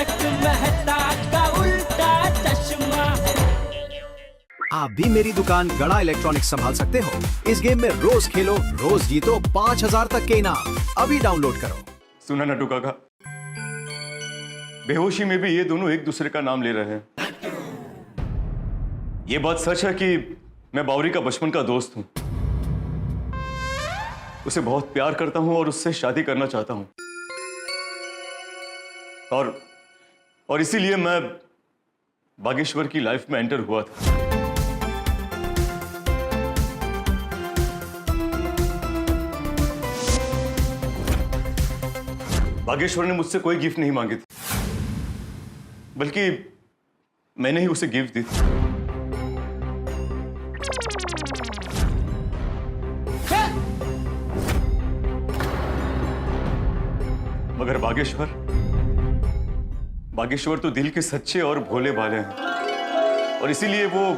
तारक मेहता का उल्टा चश्मा। आप भी मेरी दुकान गड़ा इलेक्ट्रॉनिक्स संभाल सकते हो। इस गेम में रोज खेलो, रोज जीतो 5000 तक के इनाम। अभी डाउनलोड करो। सुना नटू काका, बेहोशी में भी ये दोनों एक दूसरे का नाम ले रहे हैं। ये बात सच है कि मैं बावरी का बचपन का दोस्त हूं। उसे बहुत प्यार करता हूं और उससे शादी करना चाहता हूं। और इसीलिए मैं बागेश्वर की लाइफ में एंटर हुआ था। बागेश्वर ने मुझसे कोई गिफ्ट नहीं मांगी थी, बल्कि मैंने ही उसे गिफ्ट दी थी। मगर बागेश्वर तो दिल के सच्चे और भोले भाले हैं, और इसीलिए वो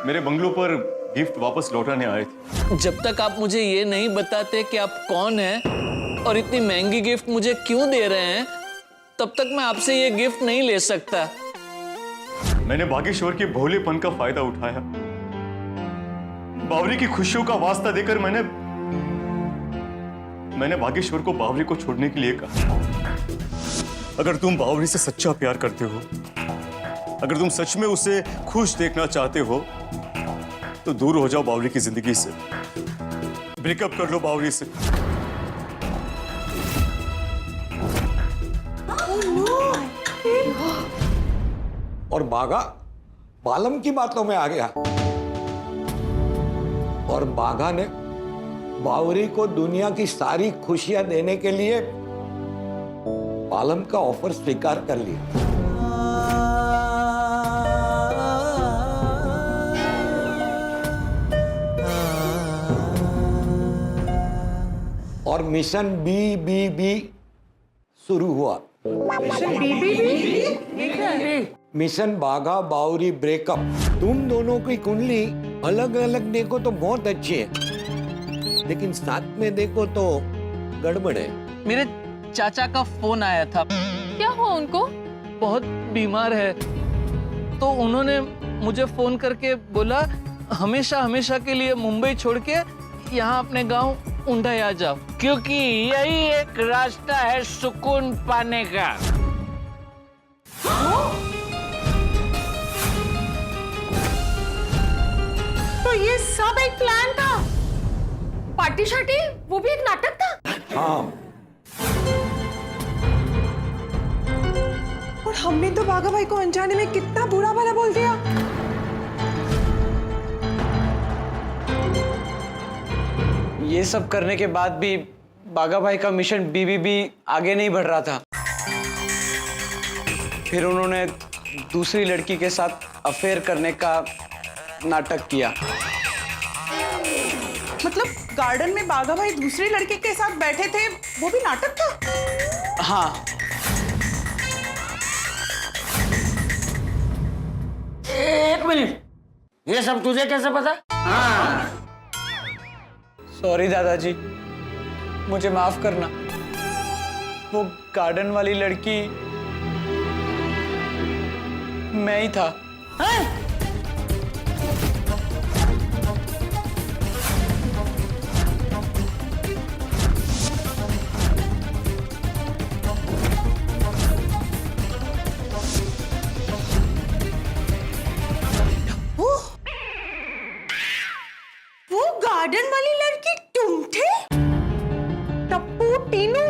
मेरे बंगलों पर गिफ्ट वापस लौटाने आए थे। जब तक आप मुझे ये नहीं बताते कि आप कौन हैं और इतनी महंगी गिफ्ट मुझे क्यों दे रहे हैं, तब तक मैं आपसे ये गिफ्ट नहीं ले सकता। मैंने बागेश्वर के भोलेपन का फायदा उठाया। बावरी की खुशियों का वास्ता देकर मैंने बागेश्वर को बावरी को छोड़ने के लिए कहा। अगर तुम बावरी से सच्चा प्यार करते हो, अगर तुम सच में उसे खुश देखना चाहते हो, तो दूर हो जाओ बावरी की जिंदगी से। ब्रेकअप कर लो बावरी से। और बागा बालम की बातों में आ गया, और बागा ने बावरी को दुनिया की सारी खुशियां देने के लिए बालम का ऑफर स्वीकार कर लिया। और मिशन BBB शुरू हुआ। Mission BBB? मिशन बागा बावरी ब्रेकअप। तुम दोनों की कुंडली अलग अलग देखो तो बहुत अच्छी है, लेकिन साथ में देखो तो गड़बड़ है। मेरे चाचा का फोन आया था। क्या हुआ उनको? बहुत बीमार है, तो उन्होंने मुझे फोन करके बोला हमेशा हमेशा के लिए मुंबई छोड़ के यहाँ अपने गांव उंडाई आ जाओ, क्योंकि यही एक रास्ता है सुकून पाने का। तो ये सब एक प्लान था? पार्टी शार्टी, वो भी एक नाटक था? हाँ। और हमने तो बागा भाई को अनजाने में कितना बुरा भला बोल दिया। ये सब करने के बाद भी बागा भाई का मिशन BBB आगे नहीं बढ़ रहा था। फिर उन्होंने दूसरी लड़की के साथ अफेयर करने का नाटक किया। मतलब गार्डन में बागा भाई दूसरे लड़के के साथ बैठे थे, वो भी नाटक था? हाँ। एक मिनट, ये सब तुझे कैसे पता? हाँ। सॉरी दादाजी, मुझे माफ करना। वो गार्डन वाली लड़की मैं ही था। वो गार्डन वाली लड़की तुम थे? टप्पू, टीनू?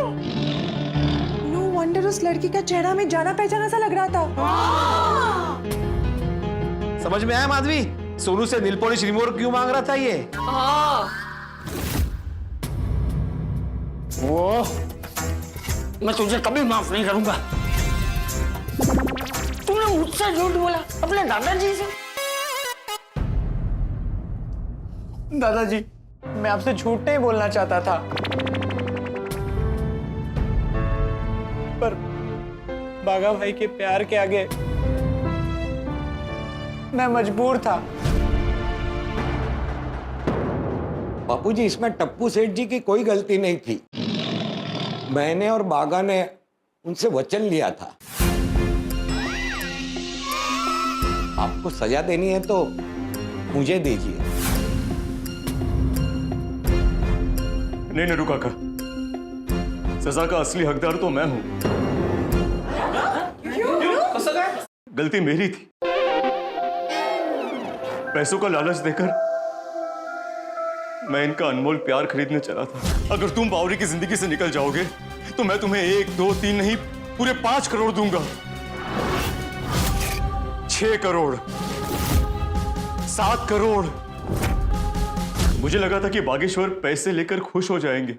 नो वंडर उस लड़की का चेहरा में जाना पहचाना सा लग रहा था। समझ में आया माधवी? सोनू से नील पॉलिश रिमूवर क्यों मांग रहा था ये? वो मैं तुझे कभी माफ नहीं करूंगा। तूने मुझसे झूठ बोला अपने दादाजी से। दादाजी, मैं आपसे झूठ नहीं बोलना चाहता था, पर बागा भाई के प्यार के आगे मैं मजबूर था। बापूजी, इसमें टप्पू सेठ जी की कोई गलती नहीं थी। मैंने और बागा ने उनसे वचन लिया था आपको सजा देनी है तो मुझे दीजिए। नहीं नटू काका, सजा का असली हकदार तो मैं हूं। गलती मेरी थी, पैसों का लालच देकर मैं इनका अनमोल प्यार खरीदने चला था। अगर तुम बावरी की जिंदगी से निकल जाओगे तो मैं तुम्हें 1, 2, 3 नहीं पूरे 5 करोड़ दूंगा। 6 करोड़, 7 करोड़। मुझे लगा था कि बागेश्वर पैसे लेकर खुश हो जाएंगे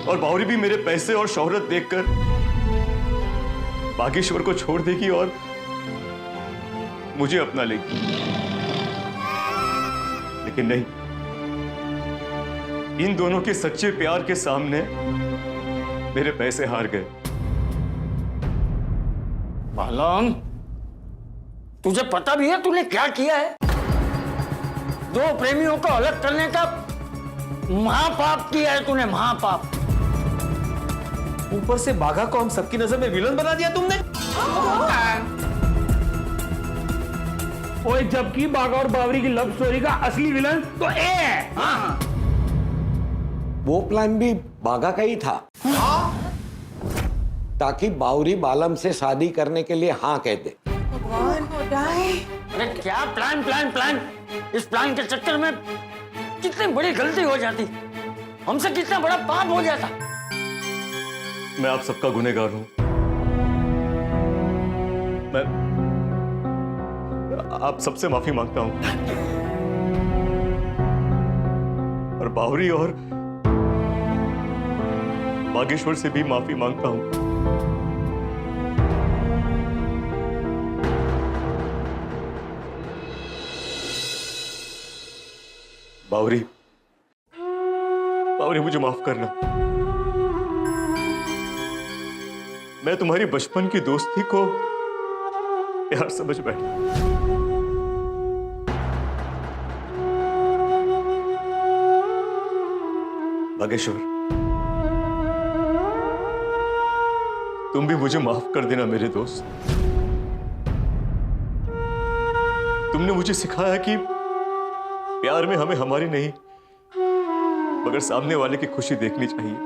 और बावरी भी मेरे पैसे और शोहरत देखकर बागेश्वर को छोड़ देगी और मुझे अपना लेगी। लेकिन नहीं, इन दोनों के सच्चे प्यार के सामने मेरे पैसे हार गए। बालम, तुझे पता भी है तूने क्या किया है? 2 प्रेमियों को अलग करने का महापाप किया है तूने, महापाप। ऊपर से बाघा को हम सबकी नजर में विलन बना दिया तुमने। ओए, जबकि बाघा और बावरी की लव स्टोरी का असली विलन तो ए है। हाँ। वो प्लान भी बाघा का ही था, ताकि बावरी बालम से शादी करने के लिए हाँ कह दे। भगवान उड़ाए। अरे क्या प्लान प्लान प्लान! इस प्लान के चक्कर में कितनी बड़ी गलती हो जाती, हमसे कितना बड़ा पाप हो जाता। मैं आप सबका गुनहगार हूं। मैं आप सबसे माफी मांगता हूं और बावरी और बागेश्वर से भी माफी मांगता हूं। बावरी, बावरी मुझे माफ करना। मैं तुम्हारी बचपन की दोस्ती को प्यार समझ बैठा। बागेश्वर, तुम भी मुझे माफ कर देना मेरे दोस्त। तुमने मुझे सिखाया कि प्यार में हमें हमारी नहीं मगर सामने वाले की खुशी देखनी चाहिए।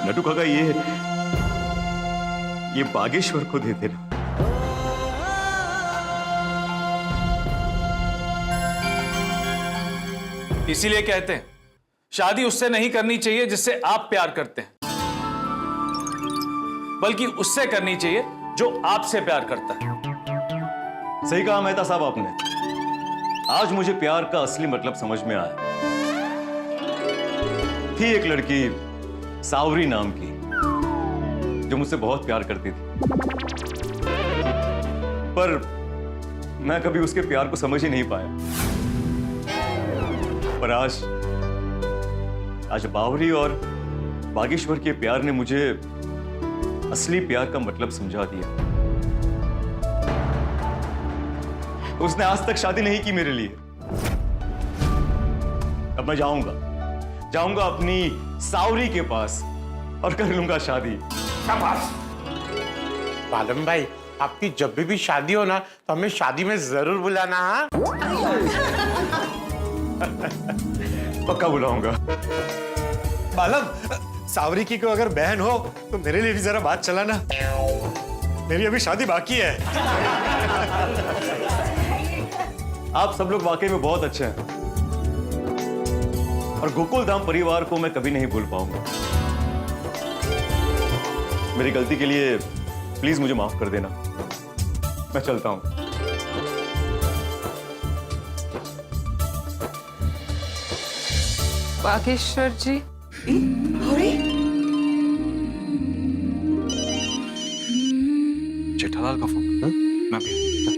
नटू काका, ये बागेश्वर को दे देना। इसीलिए कहते हैं शादी उससे नहीं करनी चाहिए जिससे आप प्यार करते हैं, बल्कि उससे करनी चाहिए जो आपसे प्यार करता है। सही कहा मेहता साहब आपने। आज मुझे प्यार का असली मतलब समझ में आया। थी एक लड़की सावरी नाम की जो मुझसे बहुत प्यार करती थी, पर मैं कभी उसके प्यार को समझ ही नहीं पाया। पर आज बावरी और बागेश्वर के प्यार ने मुझे असली प्यार का मतलब समझा दिया। उसने आज तक शादी नहीं की मेरे लिए। अब मैं जाऊंगा अपनी सावरी के पास और कर लूंगा शादी। शाबाश। बालम भाई, आपकी जब भी शादी हो ना तो हमें शादी में जरूर बुलाना। हाँ, पक्का बुलाऊंगा। बालम, सावरी की को अगर बहन हो तो मेरे लिए भी जरा बात चलाना। मेरी अभी शादी बाकी है। आप सब लोग वाकई में बहुत अच्छे हैं और गोकुल धाम परिवार को मैं कभी नहीं भूल पाऊंगा। मेरी गलती के लिए प्लीज मुझे माफ कर देना। मैं चलता हूं। बागेश्वर जी, जेठालाल का फोन। मैं भी